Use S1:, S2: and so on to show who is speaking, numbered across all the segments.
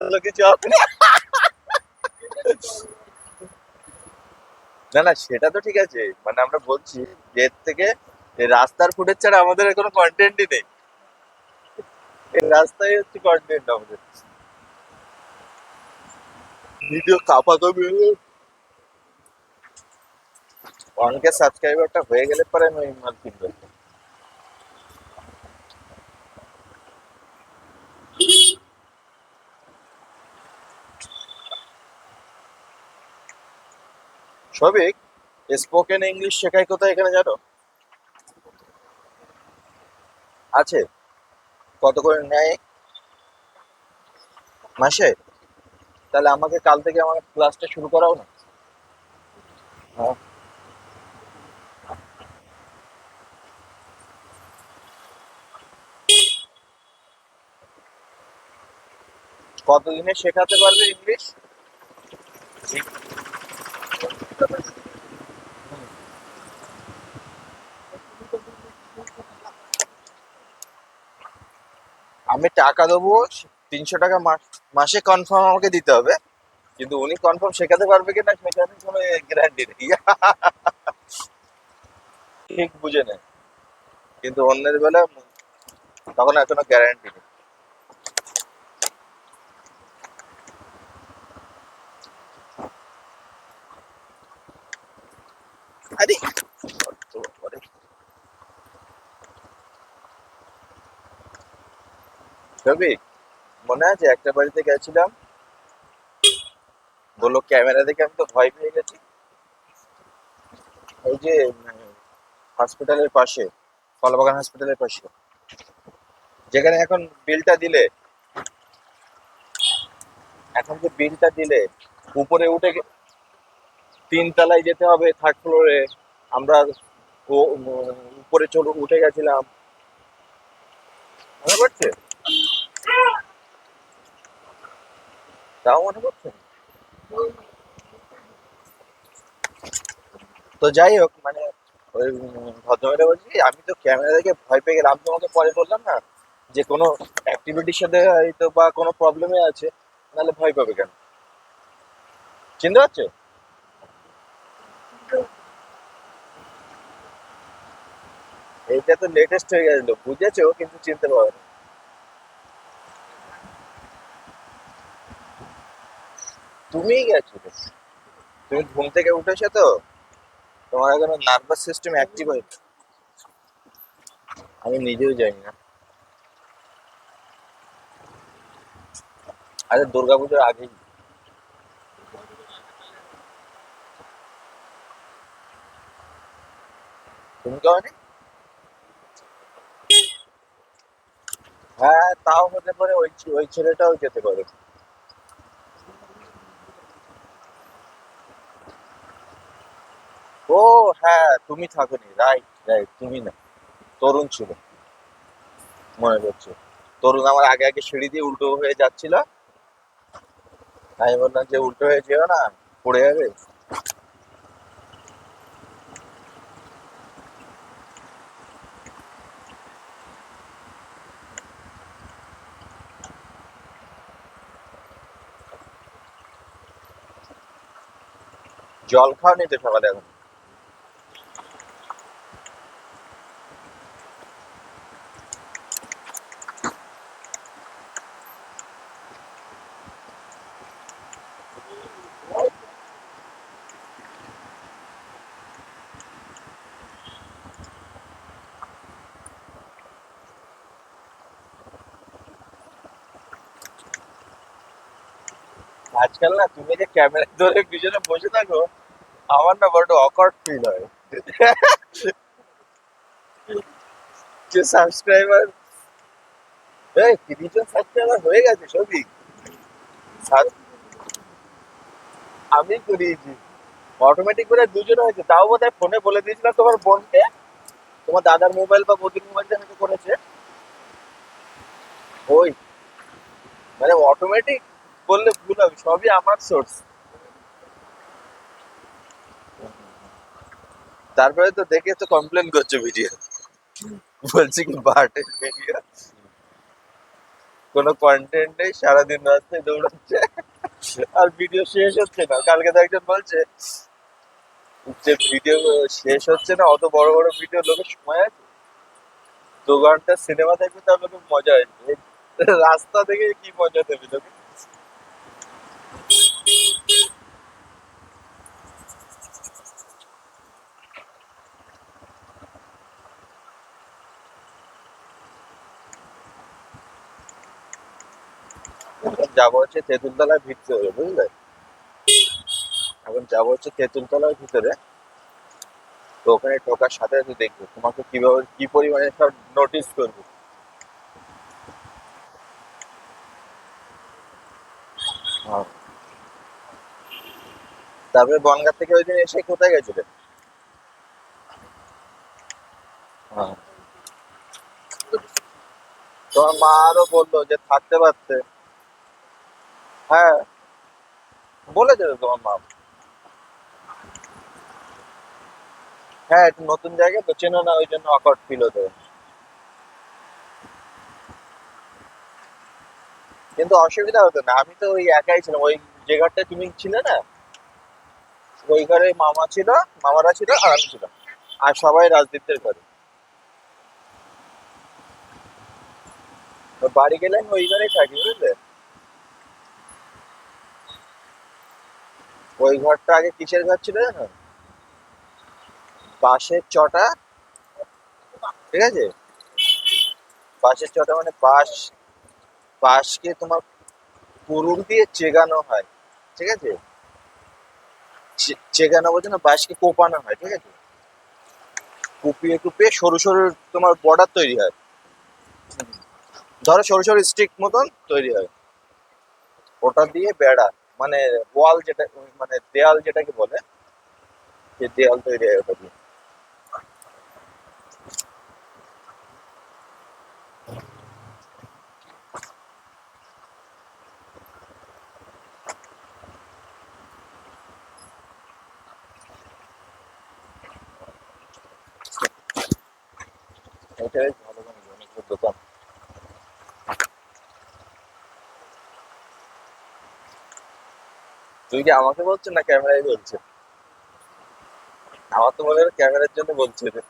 S1: হলো কিছু হবে না। না না, সেটা তো ঠিক আছে, মানে আমরা বলছি যে এর থেকে এই রাস্তার ফুটেজ ছাড়া আমাদের আর কোনো কন্টেন্টই নেই। এই রাস্তায় হচ্ছে কন্টেন্ট আমাদের। ভিডিও কাপা কপি অনেকের সাবস্ক্রাইবারটা হয়ে গেলে পরে আমি ওই মাল কিনবো। সবিক, স্পোকেন ইংলিশ শেখায় কোথায় এখানে জানো? আছে। কত করে নেয় মাসে? তাহলে আমাকে কাল থেকে আমার ক্লাসটা শুরু করাও না। হ্যাঁ। কতদিনে শেখাতে পারবে ইংলিশ? আমি টাকা দেবো, 300 টাকা মাসে কনফার্ম আমাকে দিতে হবে, কিন্তু উনি কনফার্ম শেখাতে পারবে কিনা সেখানে কোনো গ্যারান্টি নেই। ঠিক বুঝে নেয়, কিন্তু অন্যের বেলা তখন এখনো গ্যারান্টি নেই। আরে ছবি, মনে আছে একটা বাড়িতে গেছিলাম, বললো ক্যামেরা দেখে, আমি তো ভয় পেয়ে গেছি। ওই যে হসপিটালের পাশে, কলাবাগান হসপিটালের পাশে, যেখানে এখন বিলটা দিলে, এখন যে বিলটা দিলে উপরে উঠে 3 তলায় যেতে হবে, 3rd ফ্লোরে। আমরা উপরে উঠে গেছিলাম, মনে পড়ছে? তাও মনে পড়ছে না? তো যাই হোক, মানে ওই ভদ্রমহিলা বলছি, আমি তো ক্যামেরা দেখে ভয় পেয়ে গেলাম। আমি তোমাকে পরে বললাম না যে কোনো অ্যাক্টিভিটির সাথে হয়তো বা কোনো প্রবলেমে আছে, নাহলে ভয় পাবে কেন? চিনতে পারছো? এইটা তো লেটেস্ট হয়ে গেছিল, বুঝেছো কিন্তু চিনতে পারবে না। তুমিই গেছো, তুমি ঘুম থেকে উঠেছো তো, তোমার এখনো নার্ভাস সিস্টেম অ্যাক্টিভ হয়েছে। আমি নিজেও জানি না। আরে দুর্গাপুজোর আগেই। তুমি তো অনেক। হ্যাঁ, তাও হতে পারে, ওই ওই ছেলেটাও যেতে পারে। ও হ্যাঁ, তুমি থাকোনি, রাইট রাইট, তুমি না, তরুণ ছিল, মনে পড়ছে। তরুণ আমার আগে আগে সিঁড়ি দিয়ে উল্টো হয়ে যাচ্ছিল, আমি বললাম যে উল্টো হয়ে যেও না, পড়ে যাবে। জল খাওনি তো সকালে এখন? আজকাল না, তুমি যে ক্যামেরা ধরে পিছনে বসে থাকো, আমার না বড্ড অকওয়ার্ড ফিল হয়। যে সাবস্ক্রাইবার, এই 30 জন সাবস্ক্রাইবার হয়ে গেছে সবই। আমি করিয়েছি, অটোমেটিক করে 2 জন হয়েছে, তাও বোধহয় ফোনে বলে দিয়েছিলাম তোমার বোনকে, তোমার দাদার মোবাইল বা বদির মোবাইল থেকে হয়তো করেছে। ওই, মানে অটোমেটিক বললে ভুল হবে, সবই আমার সোর্স। তারপরে তো দেখে তো কমপ্লেন করছো ভিডিও, বলছি কি বাটের ভিডিও। কোনো কন্টেন্ট নেই, সারাদিন রাস্তায় দৌড়াচ্ছে আর ভিডিও শেষ হচ্ছে না। কালকে তো একজন বলছে যে ভিডিও শেষ হচ্ছে না, অত বড় বড় ভিডিও লোকের সময় আছে? 2 ঘন্টা সিনেমা দেখবে তার লোকের মজা আসবে, রাস্তা থেকে কি মজা দেবে লোকে? এখন যাবো হচ্ছে তেঁতুলতলার ভিতরে, বুঝলে? এখন যাবো হচ্ছে তেঁতুলতলার ভিতরে। তো ওখানে ঢোকার সাথে সাথে দেখবে তোমাকে কিভাবে কি পরিমাণে সব নোটিস করবে। হ্যাঁ। তারপরে বনগাঁ থেকে ওই দিন এসে কোথায় গেছিলে? হ্যাঁ। তোমার মা আরো বললো যে থাকতে পারতে। হ্যাঁ, বলে দেবে তোমার মা। হ্যাঁ, একটু নতুন জায়গা তো চেনো না, ওই জন্য অকওয়ার্ড ফিল হতো। কিন্তু অসুবিধা হতো না, আমি তো ওই একাই ছিলাম ওই যে ঘরটায় তুমি ছিলে না, ওই ঘরে মামা ছিল, মামারা ছিল আর আমি ছিলাম। আর সবাই রাজদীপদের ঘরে। তো বাড়ি গেলে আমি ওই ঘরেই থাকি, বুঝলে? ওই ঘরটা আগে কিসের ঘর ছিল জানো? বাঁশের চটা। ঠিক আছে? বাঁশের চটা মানে বাঁশকে তোমার কুড়ুল দিয়ে চেগানো হয়। ঠিক আছে? চেগানো বলছে না, বাঁশকে কোপানো হয়, ঠিক আছে? কুপিয়ে কুপিয়ে সরু সরু তোমার বর্ডার তৈরি হয়। ধরো সরু সরু স্টিক মতন তৈরি হয়। ওটা দিয়ে বেড়া, মানে ওয়াল যেটা, মানে দেয়াল যেটাকে বলে, যে দেয়াল তৈরি হয় ওটা দিয়ে। এটা বেশ ভালো দোকান। তুই কি আমাকে বলছো না ক্যামেরায় বলছে? আমার তো মনে হয় ক্যামেরার জন্য বলছে রে।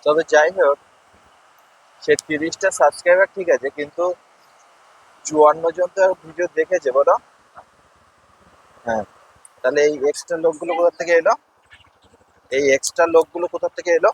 S1: তবে যাই হোক, সে 30টা সাবস্ক্রাইবার ঠিক আছে, কিন্তু 54 জন তো ভিডিও দেখেছে বলো। হ্যাঁ। তাহলে এই এক্সট্রা লোকগুলো কোথা থেকে এলো? এই এক্সট্রা লোকগুলো কোথা থেকে এলো?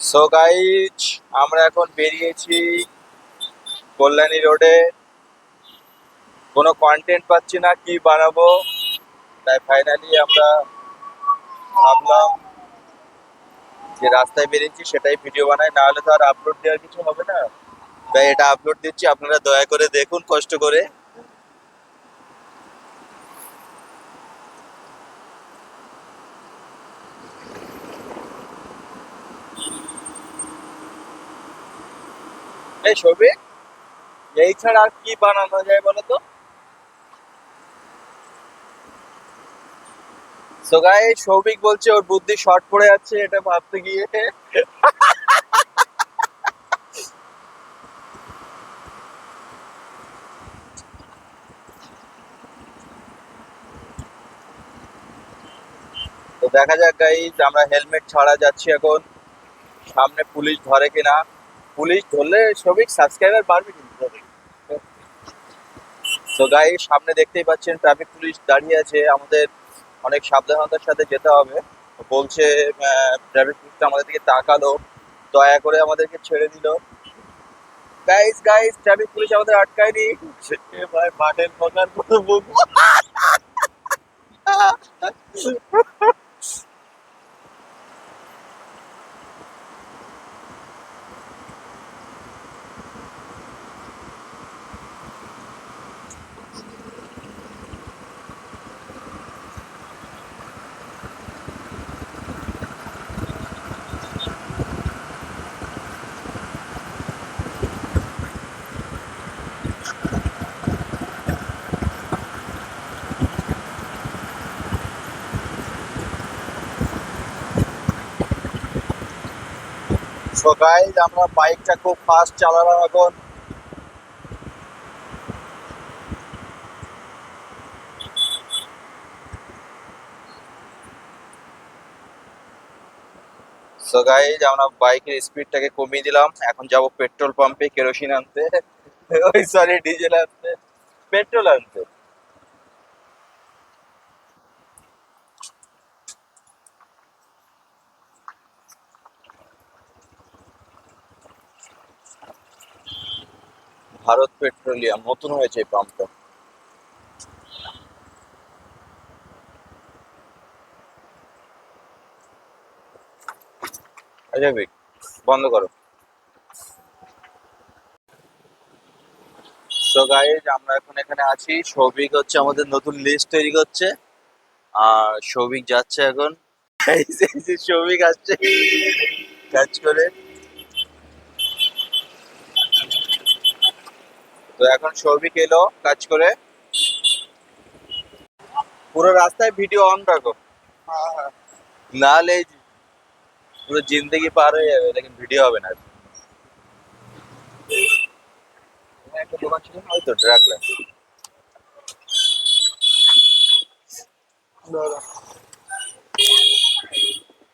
S1: সো গাইজ, আমরা এখন বেরিয়েছি কল্যাণী রোডে। কোনো কন্টেন্ট পাচ্ছি না, কি বানাবো, তাই ফাইনালি আমরা ভাবলাম যে রাস্তায় বেরিয়েছি সেটাই ভিডিও বানাই, না হলে তো আর আপলোড দেওয়ার কিছু হবে না। তাই এটা আপলোড দিচ্ছি, আপনারা দয়া করে দেখুন কষ্ট করে। এই ছবি, এই ছাড়া আর কি বানানো যায় বলো তো? সো গাইস, সৌভিক বলছে ওর বুদ্ধি শর্ট পড়ে যাচ্ছে এটা ভাবতে গিয়ে। তো দেখা যাক গাইস, আমরা হেলমেট ছাড়া যাচ্ছি এখন, সামনে পুলিশ ধরে কিনা। পুলিশ ধরলে সৌভিক সাবস্ক্রাইবার বাড়বে কিন্তু সৌভিক। তো গাইস, সামনে দেখতেই পাচ্ছেন ট্রাফিক পুলিশ দাঁড়িয়ে আছে, আমাদের অনেক সাবধানতার সাথে যেতে হবে। বলছে ট্রাফিক পুলিশটা আমাদের দিকে তাকালো, দয়া করে আমাদেরকে ছেড়ে দিল। গাইস গাইস, ট্রাফিক পুলিশ আমাদের আটকায়নি। সে ভাই মাঠের মতো মুখ। সো গাইস, আমরা বাইকটা খুব ফাস্ট চালালাম এখন। সো গাইস, আমরা বাইকের স্পিডটাকে কমিয়ে দিলাম, এখন যাব পেট্রোল পাম্পে কেরোসিন আনতে। ওই সরি, ডিজেল আনতে, পেট্রোল আনতে। ভারত পেট্রোলিয়াম, নতুন হয়েছে এই পাম্পটা। আচ্ছা ভাই, বন্ধ করো। সো গাইস, আমরা এখন এখানে আছি, সৌভিক হচ্ছে আমাদের নতুন লিস্ট তৈরি করছে, আর সৌভিক যাচ্ছে এখন। এই যে সৌভিক আসছে কাজ করে। তো এখন সৌভিক এলো কাজ করে। পুরো রাস্তায় ভিডিও অন রাখো, নাহলে এই পুরো জিন্দগি পার হয়ে যাবে, লেকিন ভিডিও হবে না। একটা দোকান ছিল না, ওই তো রাখলাম।